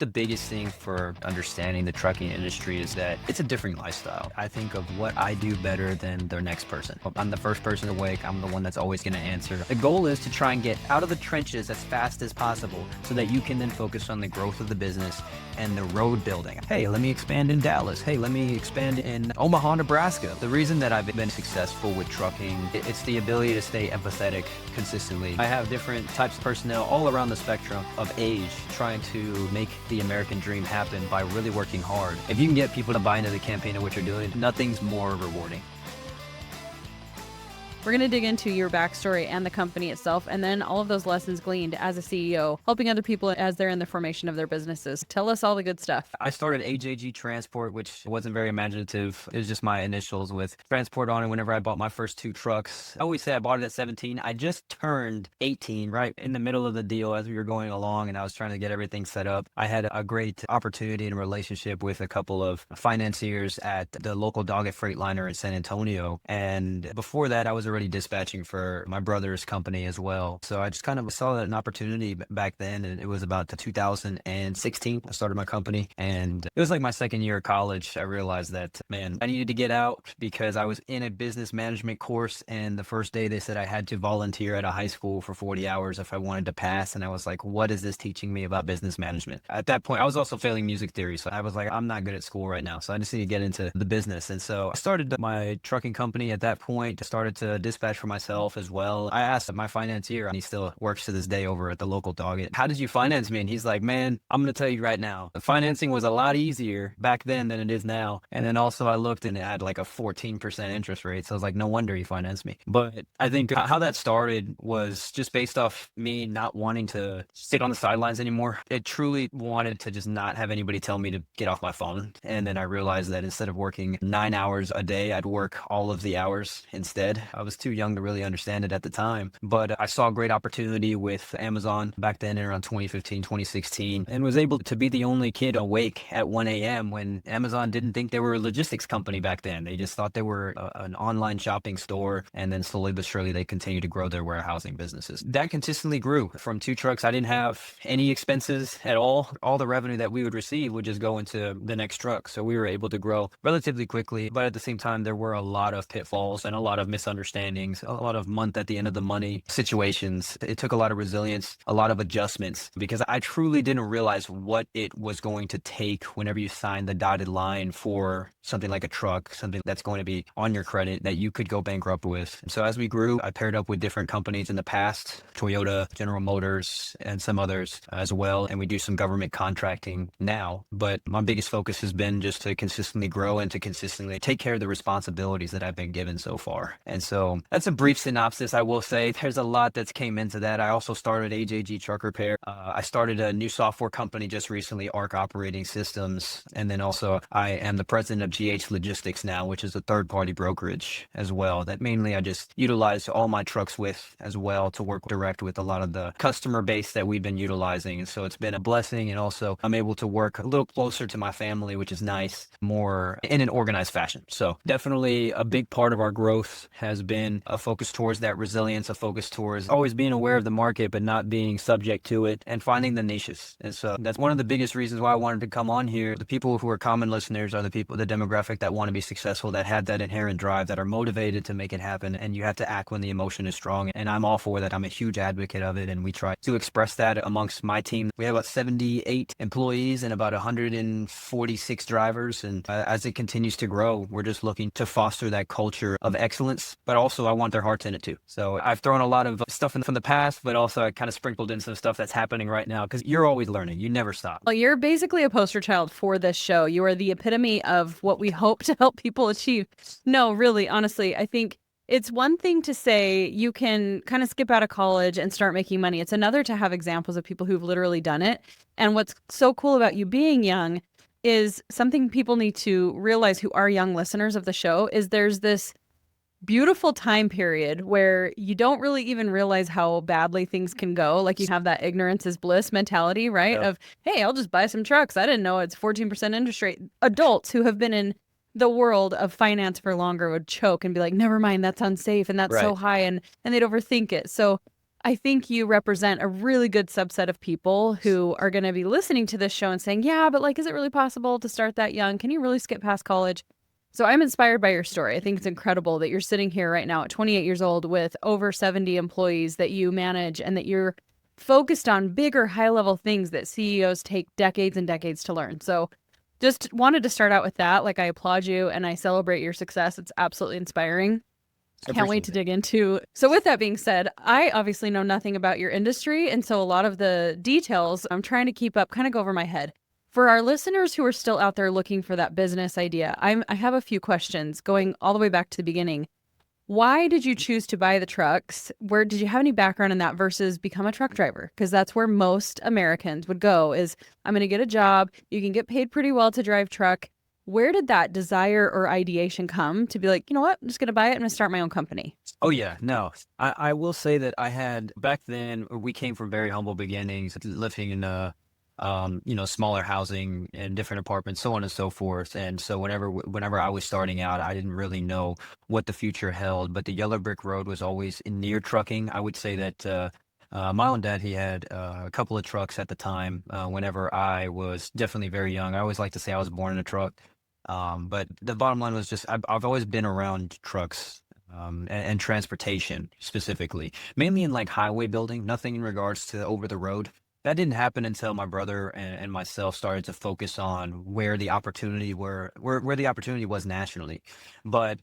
The biggest thing for understanding the trucking industry is that it's a different lifestyle. I think of what I do better than the next person. I'm the first person awake. I'm the one that's always going to answer. The goal is to try and get out of the trenches as fast as possible so that you can then focus on the growth of the business and the road building. Hey, let me expand in Dallas. Hey, let me expand in Omaha, Nebraska. The reason that I've been successful with trucking, it's the ability to stay empathetic consistently. I have different types of personnel all around the spectrum of age trying to make the American dream happen by really working hard. If you can get people to buy into the campaign of what you're doing, nothing's more rewarding. We're going to dig into your backstory and the company itself, and then all of those lessons gleaned as a CEO, helping other people as they're in the formation of their businesses. Tell us all the good stuff. I started AJG Transport, which wasn't very imaginative. It was just my initials with transport on it whenever I bought my first 2 trucks. I always say I bought it at 17. I just turned 18 right in the middle of the deal as we were going along, and I was trying to get everything set up. I had a great opportunity and relationship with a couple of financiers at the local Doggett Freightliner in San Antonio. And before that, I was already dispatching for my brother's company as well. So I just kind of saw that an opportunity back then, and it was about 2016. I started my company, and it was like my second year of college. I realized that, man, I needed to get out because I was in a business management course, and the first day they said I had to volunteer at a high school for 40 hours if I wanted to pass. And I was like, what is this teaching me about business management? At that point, I was also failing music theory. So I was like, I'm not good at school right now. So I just need to get into the business. And so I started my trucking company at that point, started to dispatch for myself as well. I asked my financier, and he still works to this day over at the local Doggett, how did you finance me? And he's like, man, I'm going to tell you right now, the financing was a lot easier back then than it is now. And then also I looked and it had like a 14% interest rate. So I was like, no wonder he financed me. But I think how that started was just based off me not wanting to sit on the sidelines anymore. I truly wanted to just not have anybody tell me to get off my phone. And then I realized that instead of working 9 hours a day, I'd work all of the hours instead. I was too young to really understand it at the time, but I saw a great opportunity with Amazon back then in around 2015, 2016, and was able to be the only kid awake at 1 a.m. when Amazon didn't think they were a logistics company back then. They just thought they were an online shopping store, and then slowly but surely they continued to grow their warehousing businesses. That consistently grew. From 2 trucks, I didn't have any expenses at all. All the revenue that we would receive would just go into the next truck. So we were able to grow relatively quickly, but at the same time, there were a lot of pitfalls and a lot of misunderstandings, a lot of month at the end of the money situations. It took a lot of resilience, a lot of adjustments, because I truly didn't realize what it was going to take whenever you sign the dotted line for something like a truck, something that's going to be on your credit that you could go bankrupt with. And so as we grew, I paired up with different companies in the past, Toyota, General Motors, and some others as well. And we do some government contracting now. But my biggest focus has been just to consistently grow and to consistently take care of the responsibilities that I've been given so far. And so that's a brief synopsis. I will say there's a lot that's came into that. I also started AJG Truck Repair. I started a new software company just recently, ARC Operating Systems. And then also I am the president of GH Logistics now, which is a third-party brokerage as well that mainly I just utilize all my trucks with as well to work direct with a lot of the customer base that we've been utilizing. And so it's been a blessing. And also I'm able to work a little closer to my family, which is nice, more in an organized fashion. So definitely a big part of our growth has been a focus towards that resilience, a focus towards always being aware of the market, but not being subject to it and finding the niches. And so that's one of the biggest reasons why I wanted to come on here. The people who are common listeners are the people, the demographic that want to be successful, that have that inherent drive, that are motivated to make it happen. And you have to act when the emotion is strong. And I'm all for that. I'm a huge advocate of it. And we try to express that amongst my team. We have about 78 employees and about 146 drivers. And as it continues to grow, we're just looking to foster that culture of excellence, but also I want their hearts in it too. So I've thrown a lot of stuff in from the past, but also I kind of sprinkled in some stuff that's happening right now because you're always learning. You never stop. Well, you're basically a poster child for this show. You are the epitome of what we hope to help people achieve. No, really, honestly, I think it's one thing to say you can kind of skip out of college and start making money. It's another to have examples of people who've literally done it. And what's so cool about you being young is something people need to realize who are young listeners of the show is there's this beautiful time period where you don't really even realize how badly things can go. Like you have that ignorance is bliss mentality, right? Yeah. Of, hey, I'll just buy some trucks. I didn't know it's 14% interest rate. Adults who have been in the world of finance for longer would choke and be like, never mind, that's unsafe and that's so Right. high, and they'd overthink it. So I think you represent a really good subset of people who are going to be listening to this show and saying, yeah, but like, is it really possible to start that young? Can you really skip past college? So I'm inspired by your story. I think it's incredible that you're sitting here right now at 28 years old with over 70 employees that you manage and that you're focused on bigger, high level things that CEOs take decades and decades to learn. So just wanted to start out with that. Like, I applaud you and I celebrate your success. It's absolutely inspiring. I Can't wait appreciate to it. dig into. So with that being said, I obviously know nothing about your industry, and so a lot of the details I'm trying to keep up kind of go over my head. For our listeners who are still out there looking for that business idea, I have a few questions going all the way back to the beginning. Why did you choose to buy the trucks? Where did you have any background in that versus become a truck driver? Because that's where most Americans would go is I'm going to get a job. You can get paid pretty well to drive truck. Where did that desire or ideation come to be like, you know what? I'm just going to buy it. I'm going to start my own company. Oh yeah, no. I will say that I had back then we came from very humble beginnings, living in smaller housing and different apartments, so on and so forth. And so whenever I was starting out, I didn't really know what the future held, but the yellow brick road was always in near trucking. I would say that my own dad, he had a couple of trucks at the time, whenever I was definitely very young. I always like to say I was born in a truck. But the bottom line was just I've always been around trucks, and transportation specifically, mainly in like highway building, nothing in regards to over the road. That didn't happen until my brother and myself started to focus on where the opportunity where the opportunity was nationally. But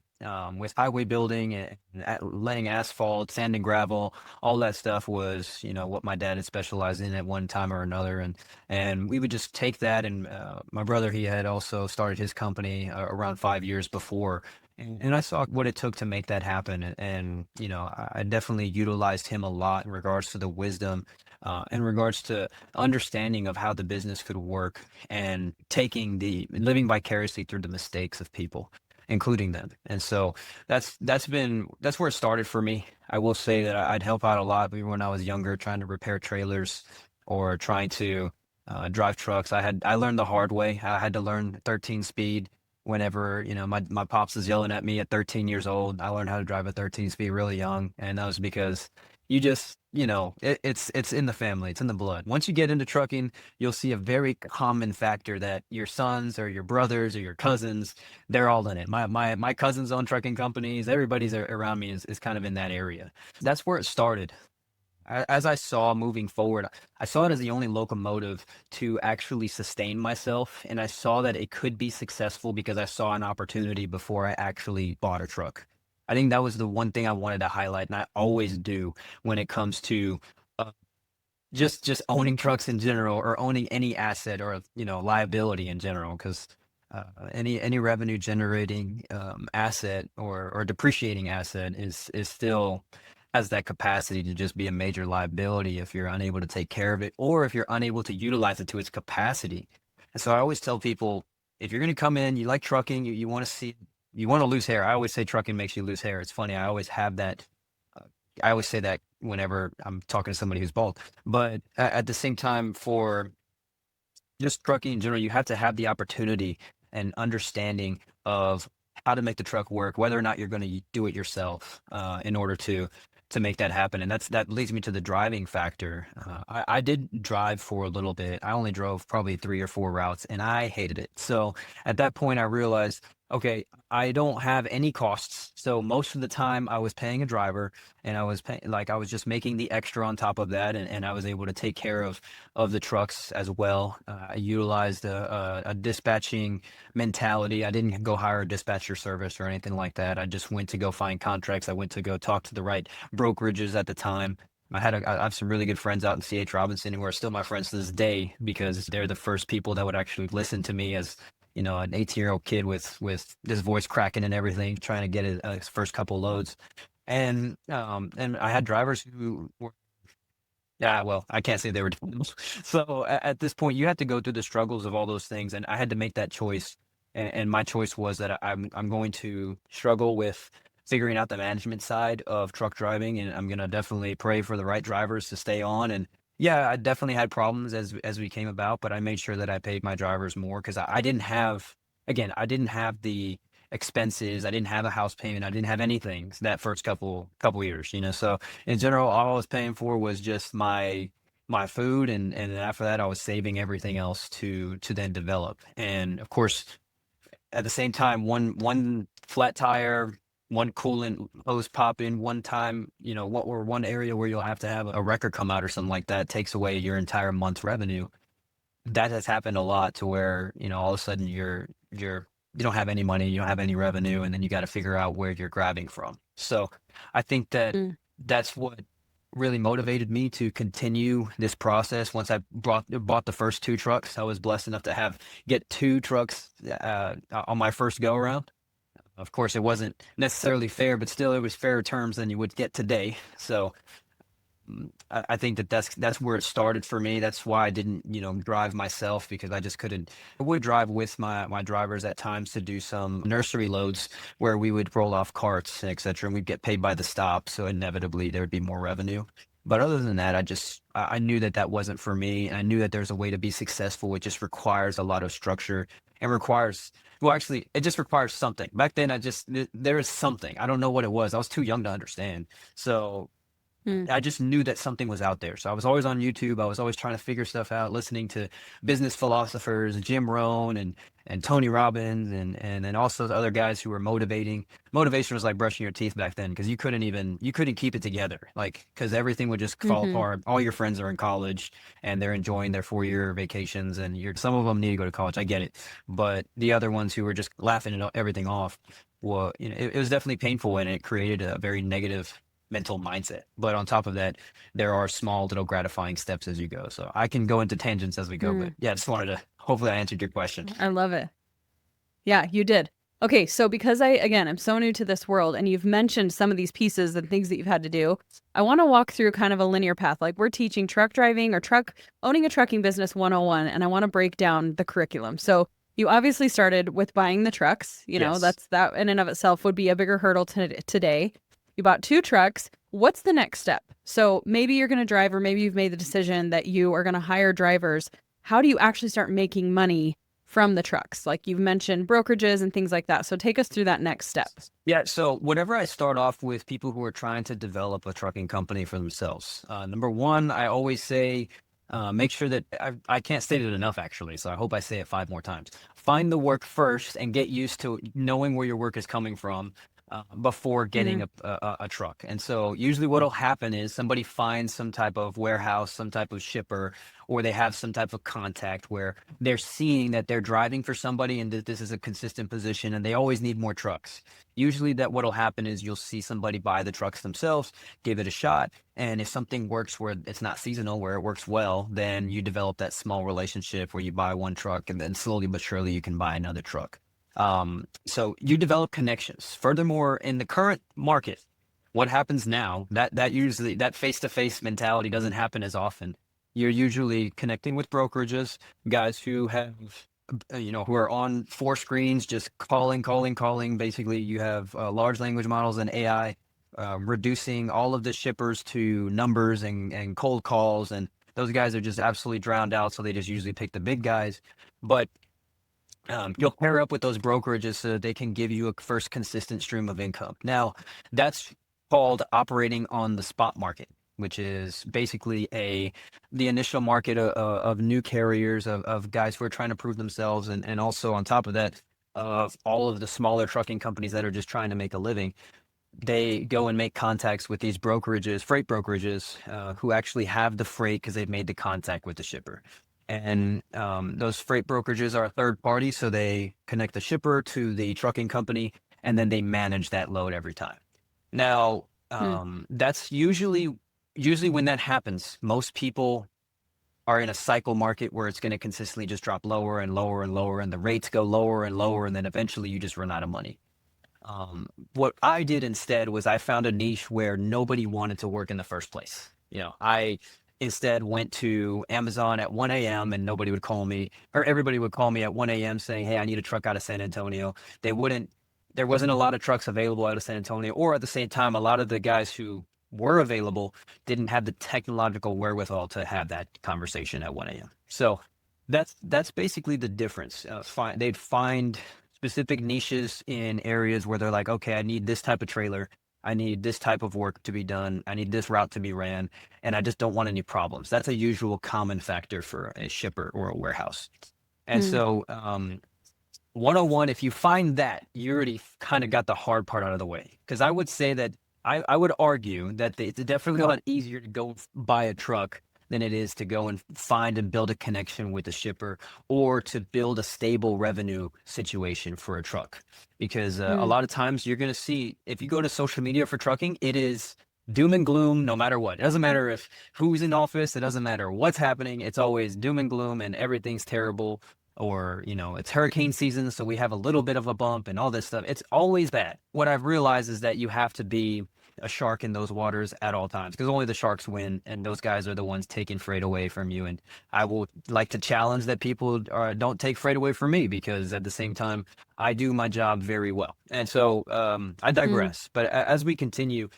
with highway building and laying asphalt, sand and gravel, all that stuff was, what my dad had specialized in at one time or another. And we would just take that. And my brother, he had also started his company around 5 years before. And I saw what it took to make that happen. And I definitely utilized him a lot in regards to the wisdom, in regards to understanding of how the business could work and living vicariously through the mistakes of people, including them. And so that's where it started for me. I will say that I'd help out a lot even when I was younger, trying to repair trailers or trying to drive trucks. I learned the hard way. I had to learn 13 speed whenever, my pops was yelling at me at 13 years old. I learned how to drive a 13 speed really young, and that was because you just, it's in the family, it's in the blood. Once you get into trucking, you'll see a very common factor that your sons or your brothers or your cousins, they're all in it. My cousins own trucking companies. Everybody's around me is kind of in that area. That's where it started. As I saw moving forward, I saw it as the only locomotive to actually sustain myself, and I saw that it could be successful because I saw an opportunity before I actually bought a truck. I think that was the one thing I wanted to highlight, and I always do when it comes to uh, just owning trucks in general or owning any asset or liability in general, because any revenue generating asset or depreciating asset is still has that capacity to just be a major liability if you're unable to take care of it or if you're unable to utilize it to its capacity. And so I always tell people, if you're going to come in, you like trucking, you want to you want to lose hair. I always say trucking makes you lose hair. It's funny. I always have that. I always say that whenever I'm talking to somebody who's bald. But at the same time, for just trucking in general, you have to have the opportunity and understanding of how to make the truck work, whether or not you're going to do it yourself, in order to make that happen. And that leads me to the driving factor. I did drive for a little bit. I only drove probably 3 or 4 routes, and I hated it. So at that point, I realized, okay, I don't have any costs. So most of the time, I was paying a driver, and I was paying like I was just making the extra on top of that, and I was able to take care of the trucks as well. I utilized a dispatching mentality. I didn't go hire a dispatcher service or anything like that. I just went to go find contracts. I went to go talk to the right brokerages at the time. I have some really good friends out in CH Robinson who are still my friends to this day because they're the first people that would actually listen to me as an 18-year-old kid with his voice cracking and everything, trying to get his first couple loads. And I had drivers who were, yeah, well, I can't say they were dependable. So at this point, you had to go through the struggles of all those things, and I had to make that choice. And my choice was that I'm going to struggle with figuring out the management side of truck driving, and I'm gonna definitely pray for the right drivers to stay on. And yeah, I definitely had problems as we came about, but I made sure that I paid my drivers more because I didn't have, again, I didn't have the expenses. I didn't have a house payment. I didn't have anything that first couple years, you know. So in general, all I was paying for was just my food, and then after that, I was saving everything else to then develop. And of course, at the same time, one flat tire, one coolant hose pop in one time, you know, what or one area where you'll have to have a record come out or something like that takes away your entire month's revenue. That has happened a lot to where, you know, all of a sudden you don't have any money, you don't have any revenue, and then you got to figure out where you're grabbing from. So I think that Mm. that's what really motivated me to continue this process. Once I bought the first two trucks, I was blessed enough to get two trucks on my first go around. Of course, it wasn't necessarily fair, but still, it was fairer terms than you would get today. So I think that that's where it started for me. That's why I didn't, you know, drive myself, because I just couldn't. I would drive with my drivers at times to do some nursery loads where we would roll off carts, et cetera, and we'd get paid by the stop. So inevitably there would be more revenue. But other than that, I knew that that wasn't for me. And I knew that there's a way to be successful. It just requires a lot of structure and requires, well, actually, it just requires something. Back then, there is something. I don't know what it was. I was too young to understand. So Mm. I just knew that something was out there. So I was always on YouTube. I was always trying to figure stuff out, listening to business philosophers, Jim Rohn and Tony Robbins, and then also the other guys who were motivating. Motivation was like brushing your teeth back then, because you couldn't keep it together, like, because everything would just fall Hmm. apart. All your friends are in college and they're enjoying their 4-year vacations, and some of them need to go to college. I get it, but the other ones who were just laughing everything off, well, you know, it was definitely painful, and it created a very negative mental mindset. But on top of that, there are small little gratifying steps as you go. So I can go into tangents as we go, but Mm. yeah, I just wanted to, hopefully I answered your question. I love it. Yeah, you did. Okay, so because I'm so new to this world, and you've mentioned some of these pieces and things that you've had to do, I want to walk through kind of a linear path. Like, we're teaching truck driving or owning a trucking business 101, and I want to break down the curriculum. So you obviously started with buying the trucks. You know, Yes. that in and of itself would be a bigger hurdle today. You bought two trucks. What's the next step? So maybe you're going to drive, or maybe you've made the decision that you are going to hire drivers. How do you actually start making money from the trucks? Like, you've mentioned brokerages and things like that. So take us through that next step. Yeah, so whenever I start off with people who are trying to develop a trucking company for themselves, number one, I always say, make sure that I can't state it enough, actually. So I hope I say it 5 more times. Find the work first and get used to knowing where your work is coming from before getting Mm. a truck. And so usually what'll happen is somebody finds some type of warehouse, some type of shipper, or they have some type of contact where they're seeing that they're driving for somebody and that this is a consistent position, and they always need more trucks. Usually that what'll happen is you'll see somebody buy the trucks themselves, give it a shot. And if something works where it's not seasonal, where it works well, then you develop that small relationship where you buy one truck and then slowly but surely you can buy another truck. So you develop connections. Furthermore, in the current market, what happens now, that usually that face-to-face mentality doesn't happen as often. You're usually connecting with brokerages, guys who have, you know, who are on 4 screens, just calling. Basically, you have large language models and AI reducing all of the shippers to numbers and cold calls, and those guys are just absolutely drowned out. So they just usually pick the big guys. But you'll pair up with those brokerages so that they can give you a first consistent stream of income. Now, that's called operating on the spot market, which is basically the initial market of new carriers, of guys who are trying to prove themselves, and also on top of that, of all of the smaller trucking companies that are just trying to make a living. They go and make contacts with these brokerages, freight brokerages, who actually have the freight because they've made the contact with the shipper. And those freight brokerages are a third party, so they connect the shipper to the trucking company, and then they manage that load every time. Now, Mm. that's usually when that happens, most people are in a cycle market where it's going to consistently just drop lower and lower and lower, and the rates go lower and lower, and then eventually you just run out of money. What I did instead was I found a niche where nobody wanted to work in the first place. You know, I instead went to Amazon at 1 a.m. and nobody would call me, or everybody would call me at 1 a.m. saying, "Hey, I need a truck out of San Antonio." They wouldn't, there wasn't a lot of trucks available out of San Antonio, or at the same time, a lot of the guys who were available didn't have the technological wherewithal to have that conversation at 1 a.m. So that's basically the difference. They'd find specific niches in areas where they're like, okay, I need this type of trailer. I need this type of work to be done. I need this route to be ran, and I just don't want any problems. That's a usual common factor for a shipper or a warehouse. And Mm. so, 101, if you find that, you already kind of got the hard part out of the way. Because I would say that I would argue that it's definitely a lot easier to go buy a truck than it is to go and find and build a connection with a shipper or to build a stable revenue situation for a truck. Because a Mm. lot of times you're going to see, if you go to social media for trucking, it is doom and gloom no matter what. It doesn't matter if who's in office, it doesn't matter what's happening. It's always doom and gloom and everything's terrible, or it's hurricane season, so we have a little bit of a bump and all this stuff. It's always bad. What I've realized is that you have to be a shark in those waters at all times, because only the sharks win, and those guys are the ones taking freight away from you. And I will like to challenge that people don't take freight away from me, because at the same time I do my job very well. And so I Mm. digress. But as we continue,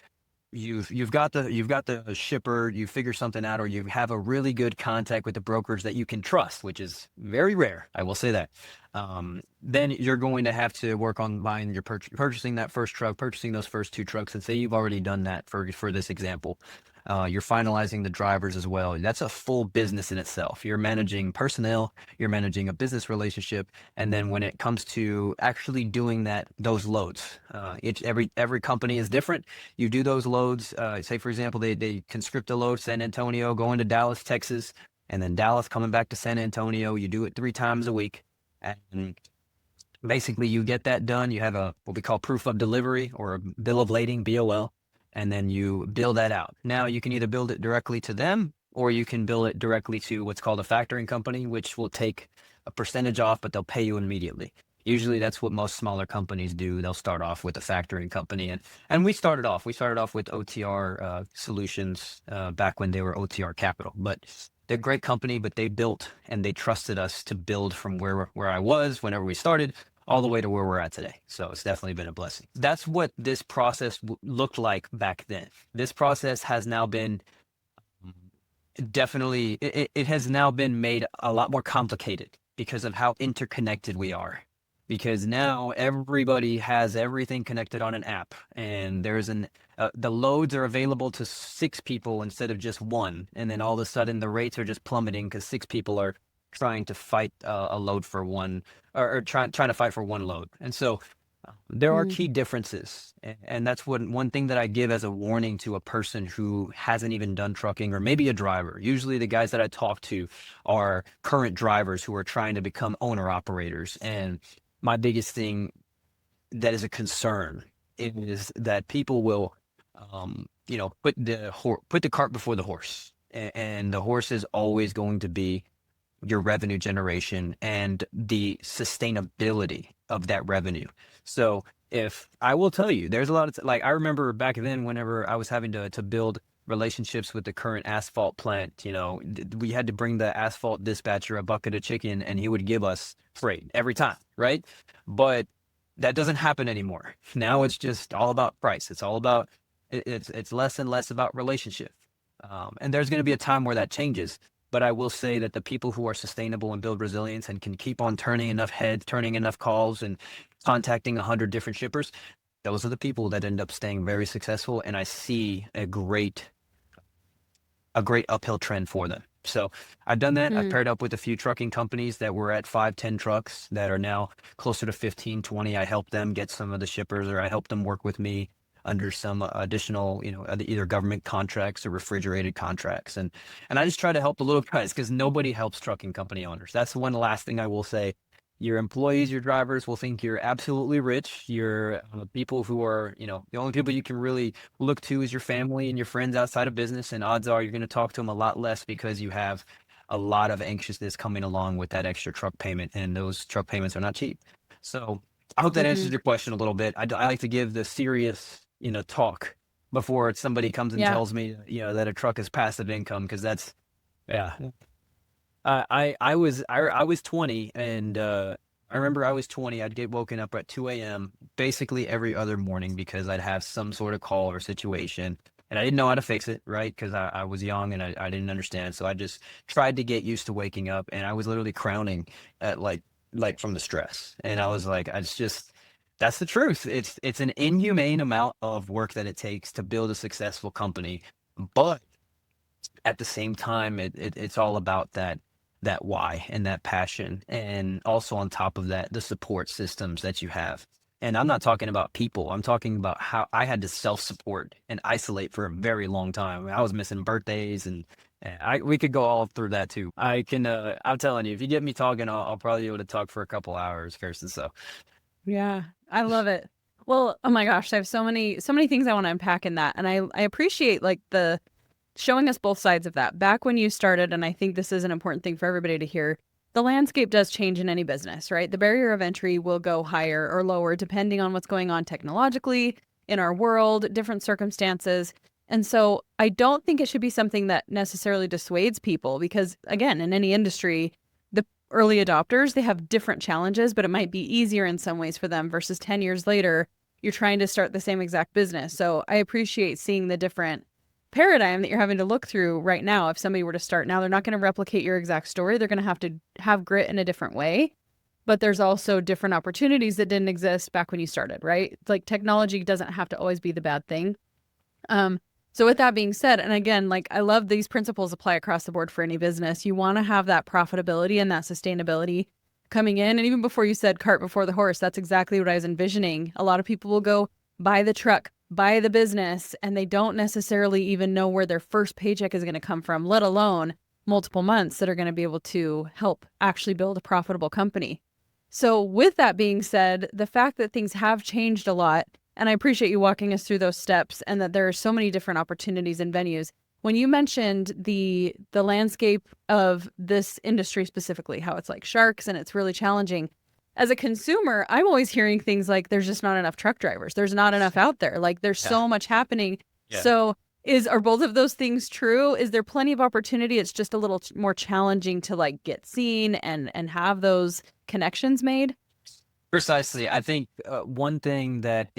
you've got the shipper, you figure something out, or you have a really good contact with the brokerage that you can trust, which is very rare, I will say that. Then you're going to have to work on buying your purchasing that first truck, purchasing those first two trucks, and say you've already done that for this example. You're finalizing the drivers as well. That's a full business in itself. You're managing personnel, you're managing a business relationship, and then when it comes to actually doing those loads, every company is different. You do those loads. Say for example, they conscript a load, San Antonio, going to Dallas, Texas, and then Dallas coming back to San Antonio. You do it 3 times a week, and basically you get that done. You have what we call proof of delivery, or a bill of lading, BOL, and then you bill that out. Now you can either build it directly to them, or you can bill it directly to what's called a factoring company, which will take a percentage off, but they'll pay you immediately. Usually that's what most smaller companies do. They'll start off with a factoring company, and we started off with OTR Solutions back when they were OTR Capital. But they're a great company, but they built and they trusted us to build from where I was whenever we started all the way to where we're at today. So it's definitely been a blessing. That's what this process looked like back then. This process has now been definitely, it has now been made a lot more complicated because of how interconnected we are. Because now everybody has everything connected on an app, and the loads are available to 6 people instead of just one. And then all of a sudden the rates are just plummeting because 6 people are trying to fight a load for one, or trying to fight for one load. And so there are Mm. key differences, and that's one thing that I give as a warning to a person who hasn't even done trucking, or maybe a driver. Usually the guys that I talk to are current drivers who are trying to become owner operators. And my biggest thing that is a concern is that people will, put the cart before the horse, and the horse is always going to be your revenue generation and the sustainability of that revenue. So if I will tell you, there's a lot of like, I remember back then whenever I was having to build relationships with the current asphalt plant, we had to bring the asphalt dispatcher a bucket of chicken, and he would give us freight every time, right? But that doesn't happen anymore. Now it's just all about price. It's all about it's less and less about relationship. And there's going to be a time where that changes. But I will say that the people who are sustainable and build resilience and can keep on turning enough heads, turning enough calls, and contacting 100 different shippers, those are the people that end up staying very successful. And I see a great uphill trend for them. So I've done that. I've Mm. paired up with a few trucking companies that were at 5, 10 trucks that are now closer to 15, 20. I help them get some of the shippers, or I help them work with me under some additional, either government contracts or refrigerated contracts. And I just try to help the little guys, because nobody helps trucking company owners. That's one last thing I will say. Your employees, your drivers will think you're absolutely rich. Your people who are, the only people you can really look to is your family and your friends outside of business. And odds are you're going to talk to them a lot less, because you have a lot of anxiousness coming along with that extra truck payment. And those truck payments are not cheap. So I hope that answers Mm. your question a little bit. I like to give the serious, talk before somebody comes and Yeah. tells me, that a truck is passive income, because that's, yeah. I was 20, and I remember I was 20. I'd get woken up at 2 a.m. basically every other morning, because I'd have some sort of call or situation, and I didn't know how to fix it, right? Because I was young, and I didn't understand. So I just tried to get used to waking up, and I was literally crowning at like like from the stress. And I was like, it's just, that's the truth. It's an inhumane amount of work that it takes to build a successful company. But at the same time, it's all about that why and that passion. And also on top of that, the support systems that you have. And I'm not talking about people. I'm talking about how I had to self-support and isolate for a very long time. I was missing birthdays and we could go all through that too. I can I'm telling you, if you get me talking, I'll probably be able to talk for a couple hours, Kirsten. So Yeah, I love it. Well, oh my gosh, I have so many things I want to unpack in that. And I appreciate like the showing us both sides of that. Back when you started, and I think this is an important thing for everybody to hear, the landscape does change in any business, right? The barrier of entry will go higher or lower depending on what's going on technologically in our world, different circumstances. And so I don't think it should be something that necessarily dissuades people because, again, in any industry, the early adopters, they have different challenges, but it might be easier in some ways for them versus 10 years later, you're trying to start the same exact business. So I appreciate seeing the different paradigm that you're having to look through right now. If somebody were to start now, they're not going to replicate your exact story. They're going to have grit in a different way. But there's also different opportunities that didn't exist back when you started, right? Like technology doesn't have to always be the bad thing. So with that being said, and again, like I love these principles apply across the board for any business. You want to have that profitability and that sustainability coming in. And even before you said cart before the horse, that's exactly what I was envisioning. A lot of people will go buy the truck, buy the business, and they don't necessarily even know where their first paycheck is going to come from, let alone multiple months that are going to be able to help actually build a profitable company. So with that being said, the fact that things have changed a lot, and I appreciate you walking us through those steps and that there are so many different opportunities and venues. When you mentioned the landscape of this industry specifically, how it's like sharks and it's really challenging, as a consumer, I'm always hearing things like there's just not enough truck drivers. There's not enough out there. Like there's so much happening. Yeah. So are both of those things true? Is there plenty of opportunity? It's just a little more challenging to like get seen and have those connections made? Precisely. I think one thing that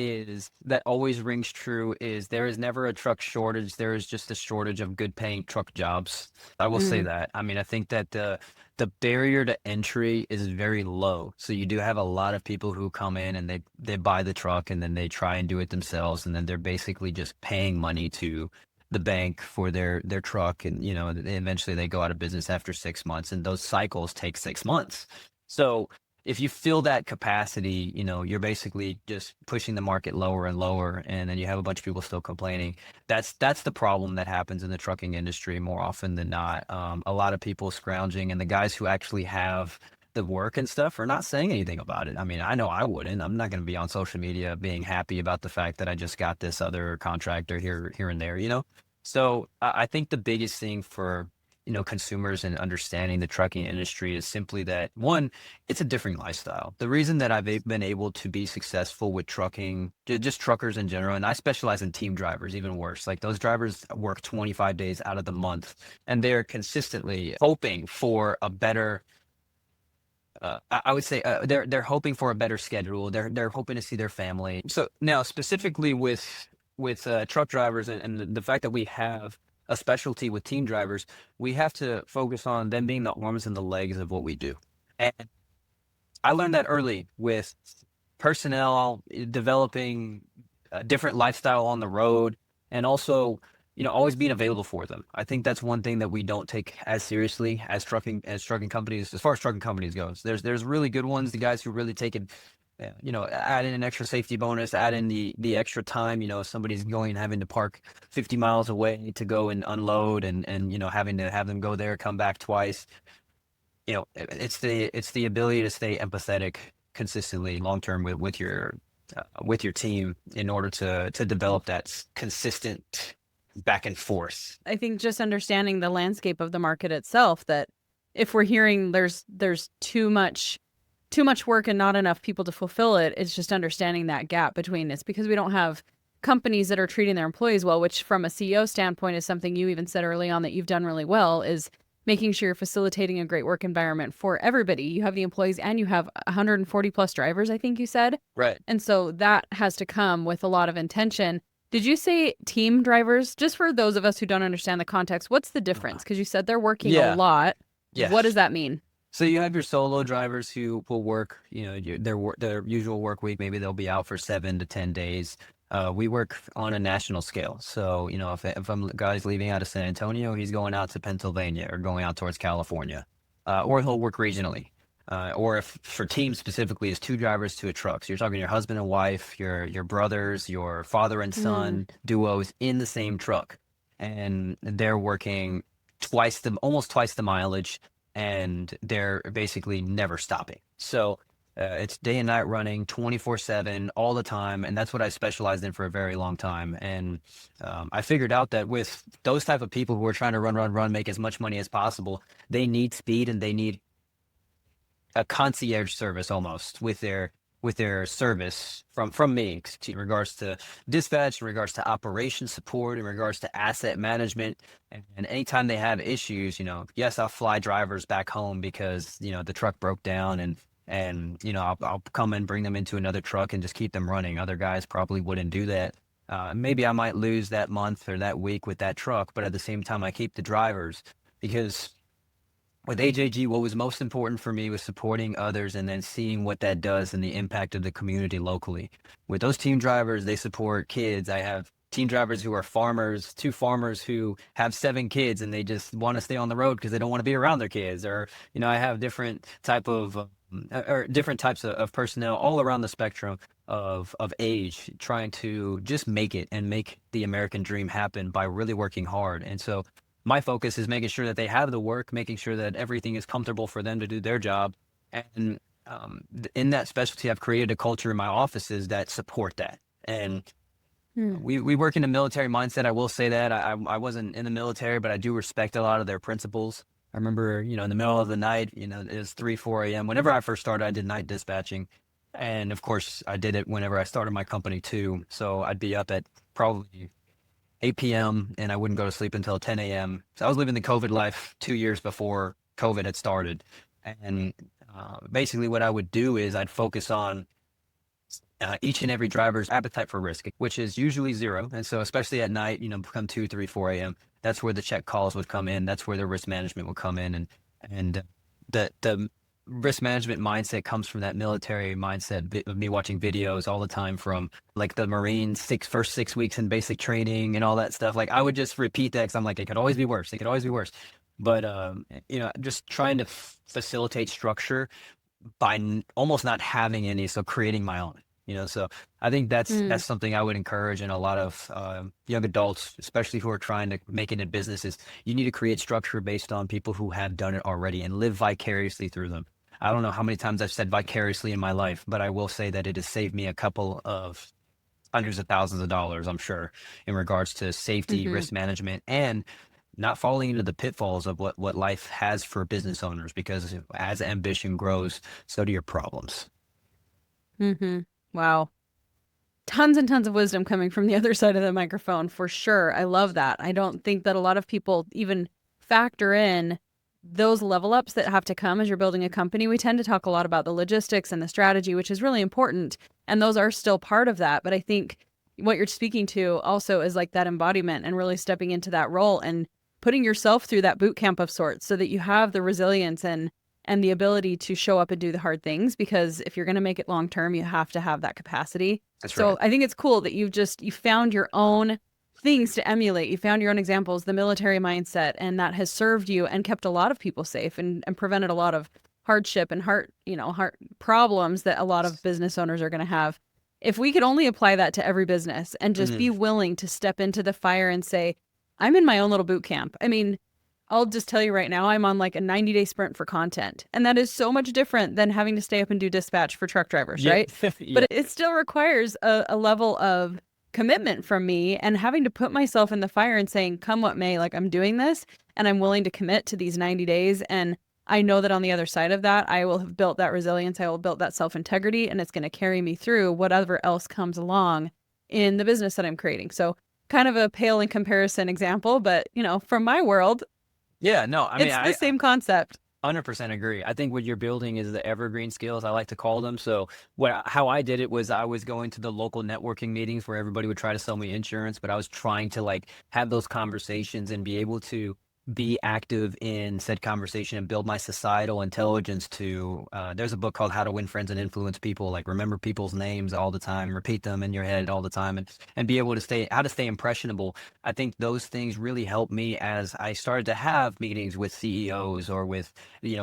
always rings true is there is never a truck shortage. There is just a shortage of good paying truck jobs. I will say that. I mean, I think that the barrier to entry is very low. So you do have a lot of people who come in and they buy the truck and then they try and do it themselves, and then they're basically just paying money to the bank for their truck, and eventually they go out of business after 6 months, and those cycles take 6 months. So if you fill that capacity, you're basically just pushing the market lower and lower, and then you have a bunch of people still complaining. That's the problem that happens in the trucking industry more often than not. A lot of people scrounging, and the guys who actually have the work and stuff are not saying anything about it. I mean, I know I wouldn't. I'm not going to be on social media being happy about the fact that I just got this other contractor here and there. So I think the biggest thing for consumers and understanding the trucking industry is simply that, one, it's a different lifestyle. The reason that I've been able to be successful with trucking, just truckers in general, and I specialize in team drivers, even worse. Like those drivers work 25 days out of the month, and they're consistently hoping for a better I would say they're hoping for a better schedule. They're hoping to see their family. So now specifically with truck drivers and the fact that we have a specialty with team drivers, we have to focus on them being the arms and the legs of what we do. And I learned that early with personnel, developing a different lifestyle on the road, and also, always being available for them. I think that's one thing that we don't take as seriously as trucking companies, as far as trucking companies goes. There's really good ones, the guys who really take it, add in an extra safety bonus, add in the extra time, if somebody's going, having to park 50 miles away to go and unload and having to have them go there, come back twice. It's the ability to stay empathetic consistently long term with your team in order to develop that consistent back and forth. I think just understanding the landscape of the market itself, that if we're hearing there's too much work and not enough people to fulfill it, it's just understanding that gap between it's because we don't have companies that are treating their employees well, which from a CEO standpoint is something you even said early on that you've done really well, is making sure you're facilitating a great work environment for everybody. You have the employees and you have 140 plus drivers, I think you said. Right. And so that has to come with a lot of intention. Did you say team drivers? Just for those of us who don't understand the context, what's the difference? Because you said they're working a lot. Yes. What does that mean? So you have your solo drivers who will work, their usual work week. Maybe they'll be out for 7 to 10 days. We work on a national scale. So, if I'm guy's leaving out of San Antonio, he's going out to Pennsylvania or going out towards California, or he'll work regionally. Or if for teams specifically is two drivers to a truck. So you're talking your husband and wife, your brothers, your father and Mm, son duos in the same truck, and they're working almost twice the mileage, and they're basically never stopping. So it's day and night running 24/7 all the time. And that's what I specialized in for a very long time. And I figured out that with those type of people who are trying to run, make as much money as possible, they need speed and they need a concierge service almost with their service from me in regards to dispatch, in regards to operation support, in regards to asset management. And anytime they have issues, yes, I'll fly drivers back home because the truck broke down, and I'll come and bring them into another truck and just keep them running. Other guys probably wouldn't do that. Maybe I might lose that month or that week with that truck, but at the same time I keep the drivers, because with AJG, what was most important for me was supporting others and then seeing what that does and the impact of the community locally. With those team drivers, they support kids. I have team drivers who are farmers, two farmers who have 7 kids, and they just want to stay on the road because they don't want to be around their kids. Or, I have different different types of personnel all around the spectrum of age, trying to just make it and make the American dream happen by really working hard. And so my focus is making sure that they have the work, making sure that everything is comfortable for them to do their job. And in that specialty, I've created a culture in my offices that support that. And mm, we work in a military mindset. I will say that I wasn't in the military, but I do respect a lot of their principles. I remember, in the middle of the night, it was 3, 4 a.m. Whenever I first started, I did night dispatching. And of course, I did it whenever I started my company too. So I'd be up at probably 8 p.m. and I wouldn't go to sleep until 10 a.m. So I was living the COVID life 2 years before COVID had started. And basically what I would do is I'd focus on each and every driver's appetite for risk, which is usually zero. And so especially at night, come 2, 3, 4 a.m., that's where the check calls would come in. That's where the risk management would come in. And the risk management mindset comes from that military mindset of me watching videos all the time from like the Marines first 6 weeks in basic training and all that stuff. Like I would just repeat that because I'm like, it could always be worse. It could always be worse. But just trying to facilitate structure by almost not having any, so creating my own. So I think mm. that's something I would encourage in a lot of young adults, especially who are trying to make it in businesses. You need to create structure based on people who have done it already and live vicariously through them. I don't know how many times I've said vicariously in my life, but I will say that it has saved me a couple of hundreds of thousands of dollars, I'm sure, in regards to safety, Hmm. risk management, and not falling into the pitfalls of what life has for business owners, because as ambition grows, so do your problems. Hmm. Wow. Tons and tons of wisdom coming from the other side of the microphone, for sure. I love that. I don't think that a lot of people even factor in those level ups that have to come as you're building a company. We tend to talk a lot about the logistics and the strategy, which is really important. And those are still part of that. But I think what you're speaking to also is like that embodiment and really stepping into that role and putting yourself through that boot camp of sorts so that you have the resilience and the ability to show up and do the hard things, because if you're going to make it long term, you have to have that capacity. That's So right. I think it's cool that you found your own things to emulate. You found your own examples, the military mindset, and that has served you and kept a lot of people safe and prevented a lot of hardship and heart problems that a lot of business owners are going to have. If we could only apply that to every business and just be Mhm. willing to step into the fire and say, I'm in my own little boot camp. I mean, I'll just tell you right now, I'm on like a 90-day sprint for content. And that is so much different than having to stay up and do dispatch for truck drivers, Yeah, right? yeah. But it still requires a level of commitment from me and having to put myself in the fire and saying, come what may, like I'm doing this and I'm willing to commit to these 90 days. And I know that on the other side of that, I will have built that resilience. I will build that self-integrity, and it's going to carry me through whatever else comes along in the business that I'm creating. So kind of a pale in comparison example, but from my world, Yeah, no, I mean, it's the I same concept. 100% agree. I think what you're building is the evergreen skills, I like to call them. So how I did it was I was going to the local networking meetings where everybody would try to sell me insurance, but I was trying to like have those conversations and be able to be active in said conversation and build my societal intelligence to there's a book called How to Win Friends and Influence People, like remember people's names all the time, repeat them in your head all the time, and be able to stay impressionable. I think those things really helped me as I started to have meetings with CEOs or with,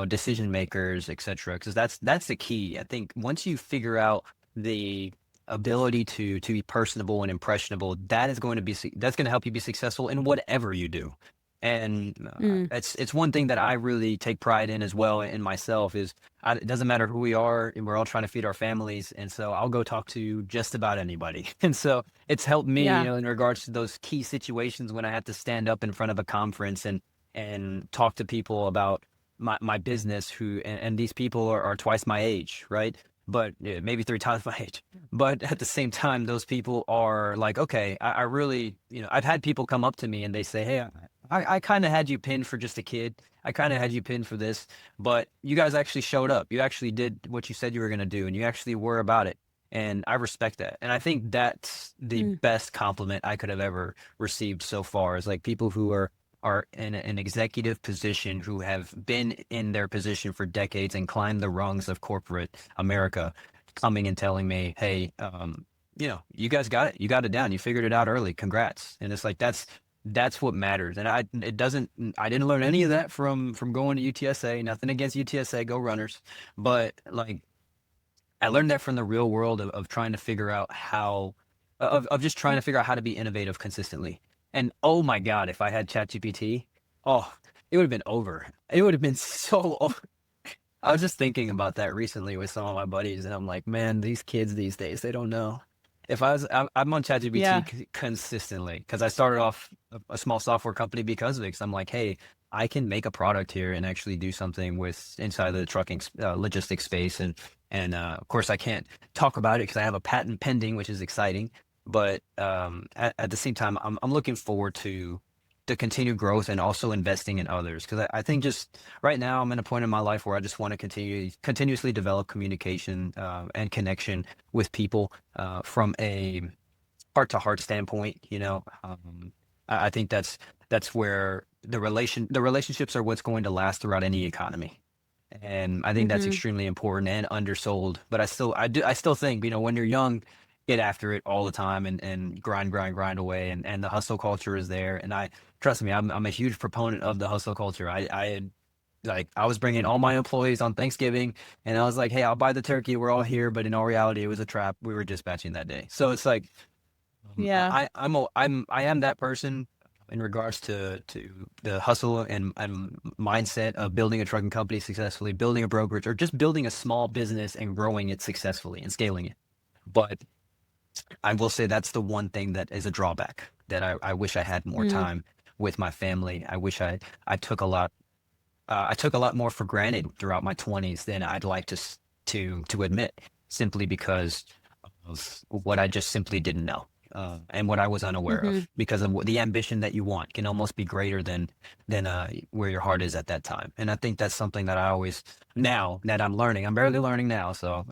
decision makers, etc. Because that's the key. I think once you figure out the ability to be personable and impressionable, that's going to help you be successful in whatever you do. And Mm. it's one thing that I really take pride in as well in myself is it doesn't matter who we are, and we're all trying to feed our families, and so I'll go talk to just about anybody. And so it's helped me, Yeah. in regards to those key situations when I had to stand up in front of a conference and talk to people about my business, and these people are twice my age, right? But yeah, maybe three times my age. But at the same time, those people are like, okay, I really, I've had people come up to me and they say, hey, I kind of had you pinned for just a kid. I kind of had you pinned for this, but you guys actually showed up. You actually did what you said you were going to do, and you actually were about it. And I respect that. And I think that's the Mm. best compliment I could have ever received so far, is like people who are in an executive position, who have been in their position for decades and climbed the rungs of corporate America, coming and telling me, hey, you guys got it. You got it down. You figured it out early. Congrats. And it's like that's what matters. And I didn't learn any of that from going to UTSA. Nothing against UTSA, go Runners. But like I learned that from the real world of trying to figure out of just trying to figure out how to be innovative consistently. And oh my God, if I had ChatGPT, oh, it would have been over. It would have been so over. I was just thinking about that recently with some of my buddies, and I'm like, man, these kids these days, they don't know. I'm on Yeah. ChatGPT consistently because I started off a small software company because of it. Because I'm like, hey, I can make a product here and actually do something with inside the trucking logistics space, and of course I can't talk about it because I have a patent pending, which is exciting. But at the same time, I'm looking forward to the continued growth and also investing in others, because I think just right now I'm in a point in my life where I just want to continuously develop communication and connection with people from a heart to heart standpoint. I think that's where the relationships are what's going to last throughout any economy. And I think that's Hmm. extremely important and undersold. But I still think, when you're young, get after it all the time and grind away, and the hustle culture is there. And trust me, I'm a huge proponent of the hustle culture. I was bringing all my employees on Thanksgiving, and I was like, hey, I'll buy the turkey. We're all here. But in all reality, it was a trap. We were dispatching that day. So it's like, Yeah. I am that person in regards to the hustle and mindset of building a trucking company successfully, building a brokerage, or just building a small business and growing it successfully and scaling it. But I will say that's the one thing that is a drawback, that I wish I had more Mm. time with my family. I wish I took a lot I took a lot more for granted throughout my 20s than I'd like to admit, simply because of what I just simply didn't know, and what I was unaware Hmm. of. Because of the ambition that you want can almost be greater than where your heart is at that time. And I think that's something that I always, now that I'm learning, I'm barely learning now, so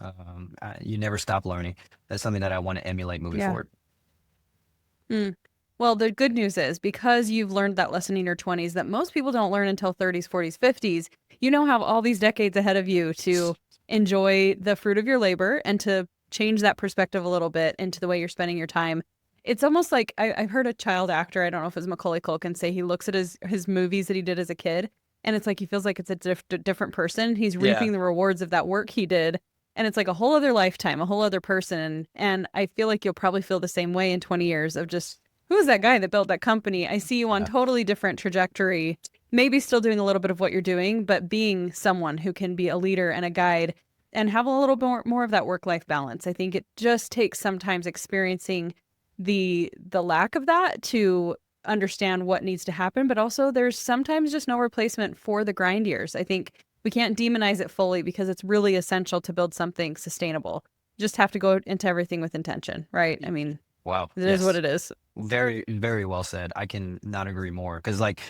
you never stop learning. That's something that I want to emulate moving Yeah. forward. Mm. Well, the good news is, because you've learned that lesson in your 20s that most people don't learn until 30s, 40s, 50s, you now have all these decades ahead of you to enjoy the fruit of your labor and to change that perspective a little bit into the way you're spending your time. It's almost like I've heard a child actor, I don't know if it's Macaulay Culkin, say he looks at his movies that he did as a kid, and it's like he feels like it's a different person. He's Yeah. reaping the rewards of that work he did. And it's like a whole other lifetime, a whole other person. And I feel like you'll probably feel the same way in 20 years of just, who is that guy that built that company? I see you on Yeah. totally different trajectory, maybe still doing a little bit of what you're doing, but being someone who can be a leader and a guide and have a little more of that work-life balance. I think it just takes sometimes experiencing the lack of that to understand what needs to happen, but also there's sometimes just no replacement for the grind years. I think we can't demonize it fully because it's really essential to build something sustainable. Just have to go into everything with intention, right? I mean, Wow. it is what Yes. it is. Very, very well said. I can not agree more. Because, like,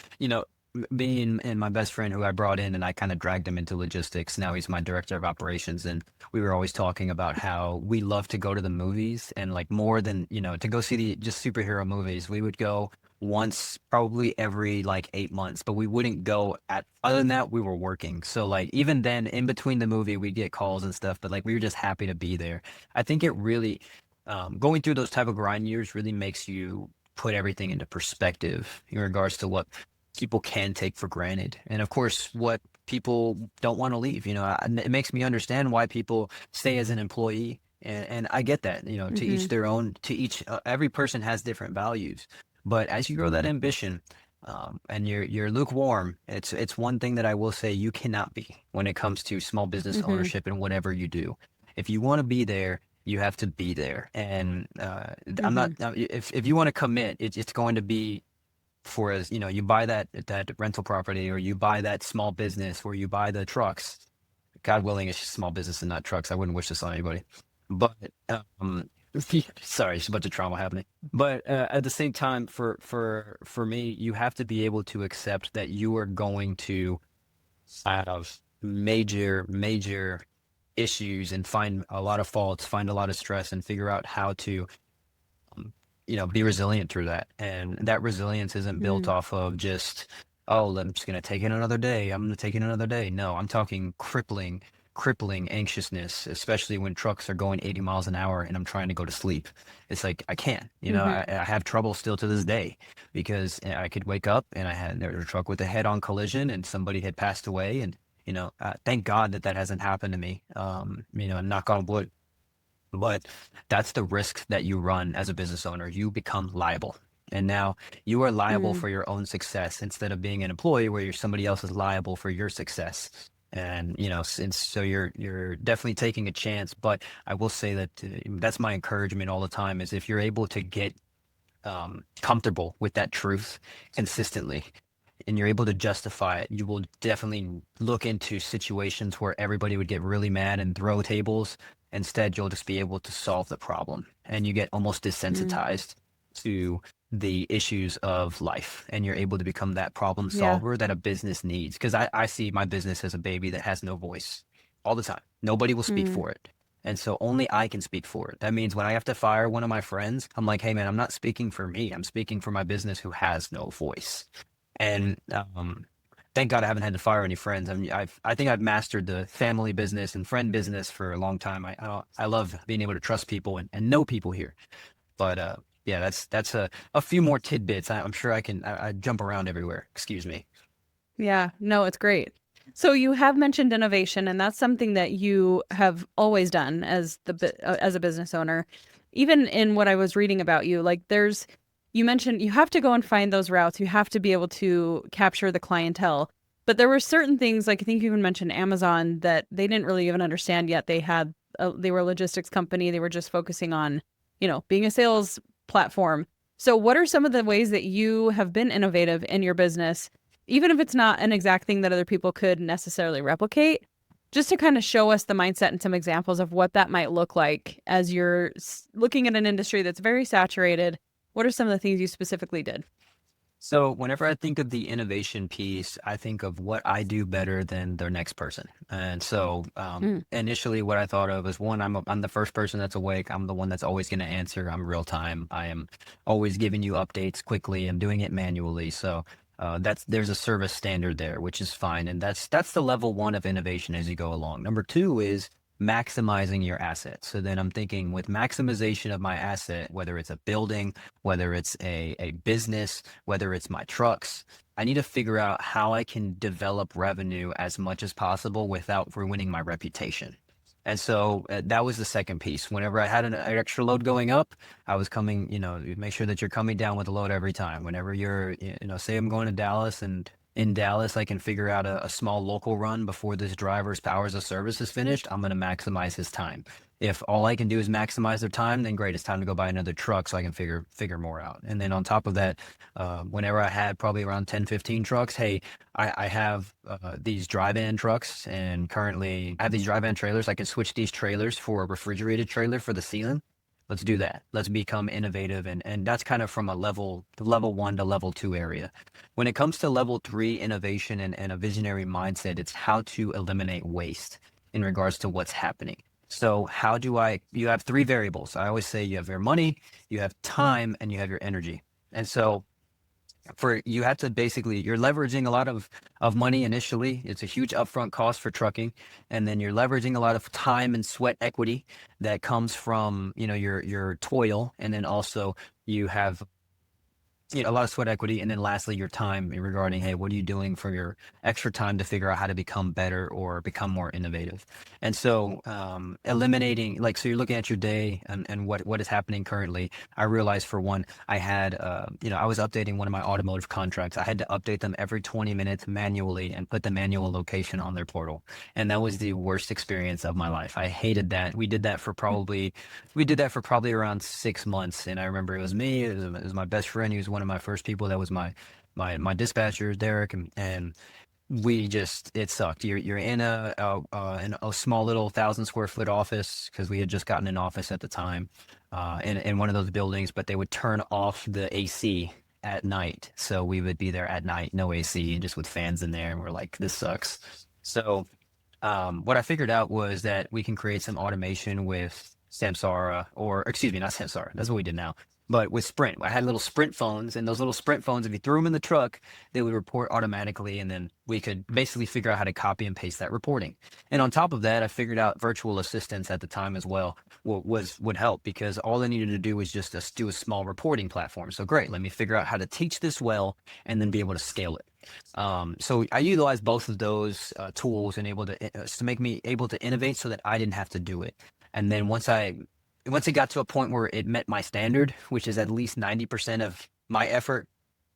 me and my best friend who I brought in, and I kind of dragged him into logistics. Now he's my director of operations. And we were always talking about how we love to go to the movies, and, like, more than, to go see the just superhero movies. We would go. once probably every like 8 months, but we wouldn't go other than that, we were working. So like even then in between the movie, we'd get calls and stuff, but like we were just happy to be there. I think it really, going through those type of grind years really makes you put everything into perspective in regards to what people can take for granted. And of course, what people don't want to leave, it makes me understand why people stay as an employee. And I get that, to Mm-hmm. each their own, every person has different values. But as you grow that ambition, and you're lukewarm, it's one thing that I will say you cannot be when it comes to small business Mm-hmm. ownership and whatever you do. If you want to be there, you have to be there. And I'm Mm-hmm. not if you want to commit, it's going to be for as you buy that rental property, or you buy that small business, or you buy the trucks. God willing, it's just small business and not trucks. I wouldn't wish this on anybody. But um, sorry, it's a bunch of trauma happening. But at the same time, for me, you have to be able to accept that you are going to have major issues and find a lot of faults, find a lot of stress, and figure out how to be resilient through that. And that resilience isn't built Mm-hmm. off of just, oh, I'm just going to take it another day. I'm going to take it another day. No, I'm talking crippling anxiousness, especially when trucks are going 80 miles an hour and I'm trying to go to sleep. It's like, I can't, Mm-hmm. I have trouble still to this day because I could wake up and there was a truck with a head on collision and somebody had passed away. And, thank God that hasn't happened to me. Knock on wood. But that's the risk that you run as a business owner. You become liable. And now you are liable Mm-hmm. for your own success instead of being an employee where somebody else is liable for your success. And since so you're definitely taking a chance, but I will say that that's my encouragement all the time is if you're able to get comfortable with that truth consistently and you're able to justify it, you will definitely look into situations where everybody would get really mad and throw tables. Instead, you'll just be able to solve the problem and you get almost Mm-hmm. desensitized to the issues of life and you're able to become that problem Yeah. solver that a business needs. Because I see my business as a baby that has no voice all the time. Nobody will speak Mm-hmm. for it. And so only I can speak for it. That means when I have to fire one of my friends, I'm like, hey man, I'm not speaking for me. I'm speaking for my business who has no voice. And thank God I haven't had to fire any friends. I think I've mastered the family business and friend business for a long time. I love being able to trust people and know people here. But yeah, that's a few more tidbits. I'm sure I jump around everywhere. Excuse me. Yeah, no, it's great. So you have mentioned innovation, and that's something that you have always done as as a business owner. Even in what I was reading about you, like you mentioned you have to go and find those routes. You have to be able to capture the clientele. But there were certain things, like I think you even mentioned Amazon, that they didn't really even understand yet. They were a logistics company. They were just focusing on, being a sales platform. So what are some of the ways that you have been innovative in your business? Even if it's not an exact thing that other people could necessarily replicate, just to kind of show us the mindset and some examples of what that might look like as you're looking at an industry that's very saturated. What are some of the things you specifically did? So whenever I think of the innovation piece, I think of what I do better than the next person. And so Mm, initially, what I thought of is one, I'm the first person that's awake. I'm the one that's always going to answer. I'm real time. I am always giving you updates quickly. I'm doing it manually. So there's a service standard there, which is fine. And that's the level one of innovation as you go along. Number two is maximizing your asset. So then I'm thinking with maximization of my asset, whether it's a building, whether it's a business, whether it's my trucks, I need to figure out how I can develop revenue as much as possible without ruining my reputation. And so that was the second piece. Whenever I had an extra load going up, I was coming, you make sure that you're coming down with a load every time. Whenever say I'm going to Dallas and in Dallas, I can figure out a small local run before this driver's hours of service is finished. I'm going to maximize his time. If all I can do is maximize their time, then great. It's time to go buy another truck so I can figure more out. And then on top of that, whenever I had probably around 10, 15 trucks, hey, I have these dry van trucks, and currently I have these dry van trailers. I can switch these trailers for a refrigerated trailer for the season. Let's do that. Let's become innovative, and that's kind of from level one to level two area. When it comes to level three innovation and a visionary mindset, it's how to eliminate waste in regards to what's happening. So you have three variables. I always say you have your money, you have time, and you have your energy. And so for you have to basically, you're leveraging a lot of money initially. It's a huge upfront cost for trucking, and then you're leveraging a lot of time and sweat equity that comes from, your toil, and then also you have a lot of sweat equity, and then lastly your time regarding, hey, what are you doing for your extra time to figure out how to become better or become more innovative. And so eliminating, like, so you're looking at your day and what is happening currently. I realized, for one, I had I was updating one of my automotive contracts. I had to update them every 20 minutes manually and put the manual location on their portal, and that was the worst experience of my life. I hated that. We did that for probably around 6 months, and I remember it was me. It was my best friend. He was one of my first people. That was my dispatcher, Derek, and it sucked. You're in a small little 1,000 square foot office, because we had just gotten an office at the time, in one of those buildings, but they would turn off the AC at night, so we would be there at night, no AC, just with fans in there, and we're like, this sucks. So what I figured out was that we can create some automation with Samsara, or excuse me, not Samsara. That's what we did now. But with Sprint, I had little Sprint phones, and those little Sprint phones, if you threw them in the truck, they would report automatically, and then we could basically figure out how to copy and paste that reporting. And on top of that, I figured out virtual assistants at the time as well would help, because all I needed to do was just do a small reporting platform. So great, let me figure out how to teach this well, and then be able to scale it. So I utilized both of those tools and to make me able to innovate so that I didn't have to do it. And then once it got to a point where it met my standard, which is at least 90% of my effort,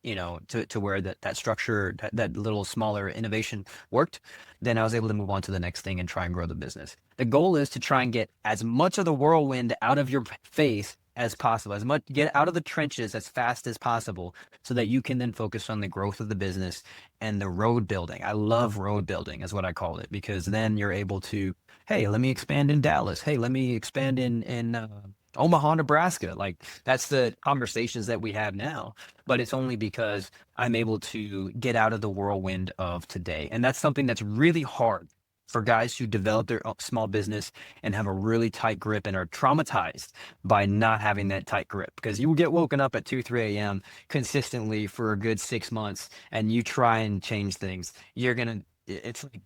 to where that structure, that little smaller innovation worked, then I was able to move on to the next thing and try and grow the business. The goal is to try and get as much of the whirlwind out of your face as possible, get out of the trenches as fast as possible, so that you can then focus on the growth of the business and the road building. I love road building, is what I call it, because then you're able to, hey, let me expand in Dallas. Hey, let me expand in Omaha, Nebraska. Like, that's the conversations that we have now, but it's only because I'm able to get out of the whirlwind of today. And that's something that's really hard for guys who develop their small business and have a really tight grip and are traumatized by not having that tight grip, because you will get woken up at 2, 3 a.m. consistently for a good 6 months, and you try and change things. It's like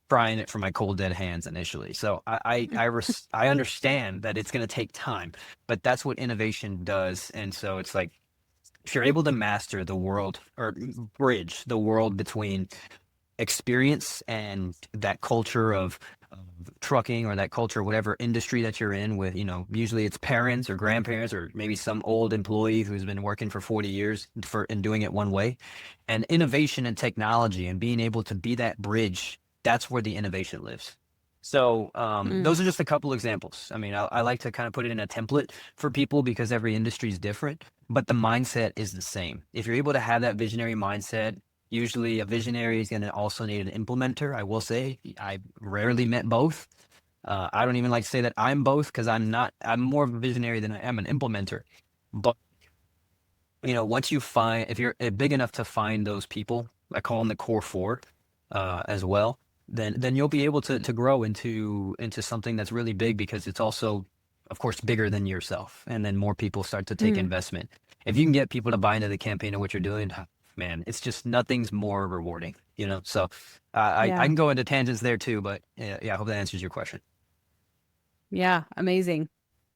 frying it from my cold dead hands initially. So I understand that it's going to take time, but that's what innovation does. And so it's like, if you're able to master the world, or bridge the world between experience and that culture of trucking, or that culture, whatever industry that you're in, with, usually it's parents or grandparents, or maybe some old employee who's been working for 40 years and doing it one way, and innovation and technology, and being able to be that bridge, that's where the innovation lives. So those are just a couple examples. I mean, I like to kind of put it in a template for people, because every industry is different, but the mindset is the same. If you're able to have that visionary mindset, usually a visionary is going to also need an implementer. I will say I rarely met both. I don't even like to say that I'm both, because I'm more of a visionary than I am an implementer. But, once if you're big enough to find those people, I call them the core four as well, then you'll be able to grow into something that's really big, because it's also, of course, bigger than yourself. And then more people start to take investment. If you can get people to buy into the campaign and what you're doing, man, it's just, nothing's more rewarding, So I can go into tangents there too, but yeah, I hope that answers your question. Yeah, amazing.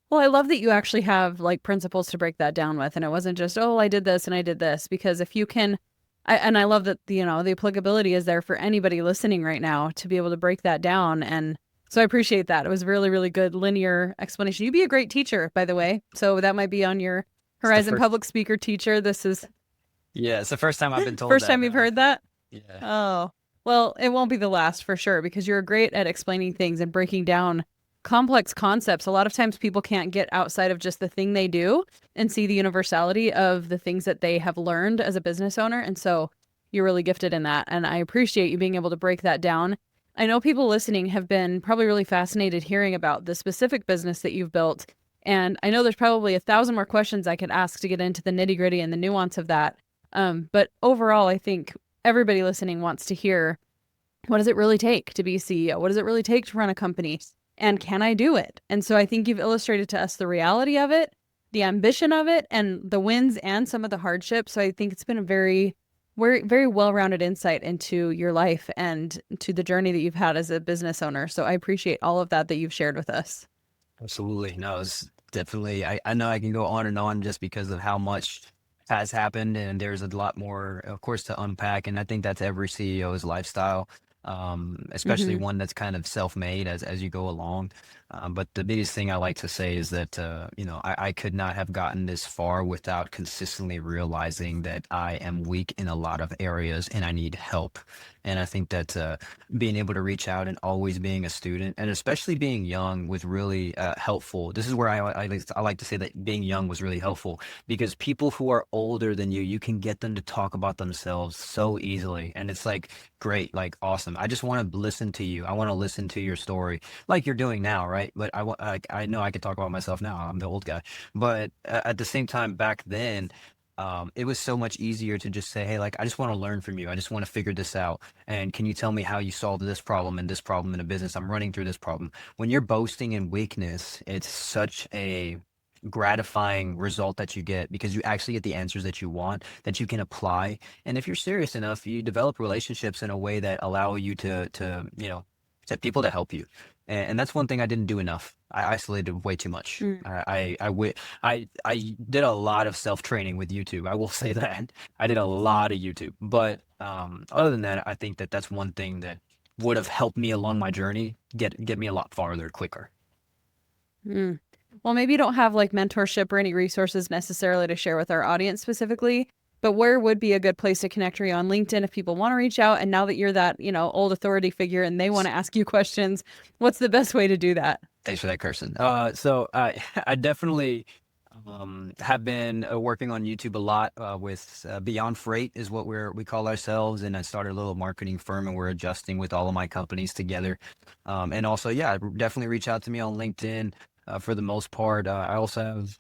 Well, I love that you actually have like principles to break that down with, and it wasn't just, oh, I did this and I did this, because if you can, and I love that, the applicability is there for anybody listening right now to be able to break that down. And so I appreciate that. It was really, really good linear explanation. You'd be a great teacher, by the way. So that might be on your horizon, public speaker teacher. This is it's the first time I've been told first time you've heard that. Yeah. Oh, well, it won't be the last for sure, because you're great at explaining things and breaking down complex concepts. A lot of times people can't get outside of just the thing they do and see the universality of the things that they have learned as a business owner. And so you're really gifted in that. And I appreciate you being able to break that down. I know people listening have been probably really fascinated hearing about the specific business that you've built. And I know there's probably 1,000 more questions I could ask to get into the nitty gritty and the nuance of that. But overall, I think everybody listening wants to hear, what does it really take to be a CEO? What does it really take to run a company? And can I do it? And so I think you've illustrated to us the reality of it. the ambition of it and the wins and some of the hardships. So I think it's been a very, very well-rounded insight into your life and to the journey that you've had as a business owner. So I appreciate all of that you've shared with us. Absolutely. No, it's definitely, I know I can go on and on just because of how much has happened, and there's a lot more, of course, to unpack. And I think that's every CEO's lifestyle, especially Hmm. one that's kind of self-made as you go along. But the biggest thing I like to say is that, I could not have gotten this far without consistently realizing that I am weak in a lot of areas and I need help. And I think that being able to reach out and always being a student, and especially being young, was really helpful. This is where I like to say that being young was really helpful, because people who are older than you can get them to talk about themselves so easily. And it's like, great, like, awesome. I just want to listen to you. I want to listen to your story like you're doing now, right? But I know I could talk about myself now. I'm the old guy. But at the same time, back then, it was so much easier to just say, hey, like, I just want to learn from you. I just want to figure this out. And can you tell me how you solved this problem and this problem in a business? I'm running through this problem. When you're boasting in weakness, it's such a gratifying result that you get, because you actually get the answers that you want, that you can apply. And if you're serious enough, you develop relationships in a way that allow you to people to help you. And that's one thing I didn't do enough. I isolated way too much. Mm. I did a lot of self-training with YouTube. I will say that. I did a lot of YouTube. But other than that, I think that that's one thing that would have helped me along my journey get me a lot farther quicker. Mm. Well, maybe you don't have like mentorship or any resources necessarily to share with our audience specifically, but where would be a good place to connect? Are you on LinkedIn if people want to reach out? And now that you're that, old authority figure and they want to ask you questions, what's the best way to do that? Thanks for that, Kirsten. So I definitely have been working on YouTube a lot with Beyond Freight is what we call ourselves, and I started a little marketing firm, and we're adjusting with all of my companies together. And also, yeah, definitely reach out to me on LinkedIn for the most part. I also have.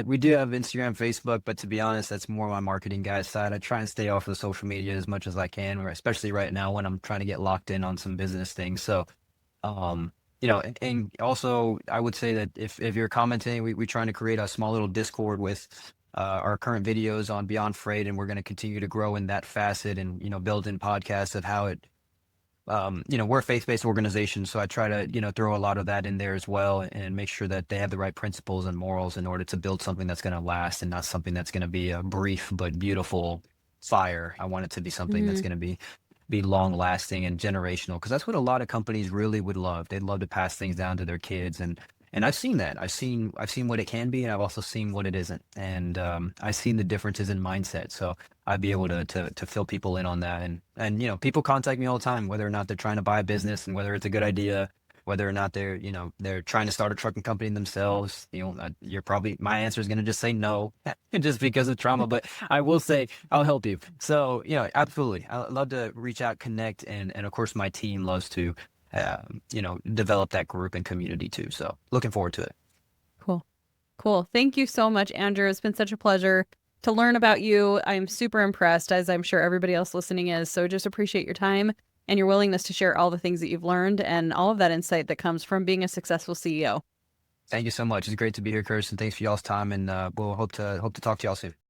We do have Instagram, Facebook, but to be honest, that's more my marketing guy's side. I try and stay off of social media as much as I can, especially right now when I'm trying to get locked in on some business things. So, um, and also I would say that if you're commenting, we're trying to create a small little Discord with our current videos on Beyond Freight, and we're going to continue to grow in that facet, and build in podcasts of how it. We're a faith-based organization, so I try to throw a lot of that in there as well, and make sure that they have the right principles and morals in order to build something that's going to last, and not something that's going to be a brief but beautiful fire. I want it to be something that's Mhm. going to be long lasting and generational, because that's what a lot of companies really would love. They'd love to pass things down to their kids, and I've seen that. I've seen what it can be, and I've also seen what it isn't. And I've seen the differences in mindset. So I'd be able to fill people in on that. And people contact me all the time, whether or not they're trying to buy a business and whether it's a good idea, whether or not they're trying to start a trucking company themselves. You're probably, my answer is going to just say no, just because of trauma. But I will say I'll help you. So absolutely, I love to reach out, connect, and of course my team loves to develop that group and community too. So looking forward to it. Cool. Cool. Thank you so much, Andrew. It's been such a pleasure to learn about you. I'm super impressed, as I'm sure everybody else listening is. So just appreciate your time and your willingness to share all the things that you've learned and all of that insight that comes from being a successful CEO. Thank you so much. It's great to be here, Kirsten. Thanks for y'all's time, and we'll hope to talk to y'all soon.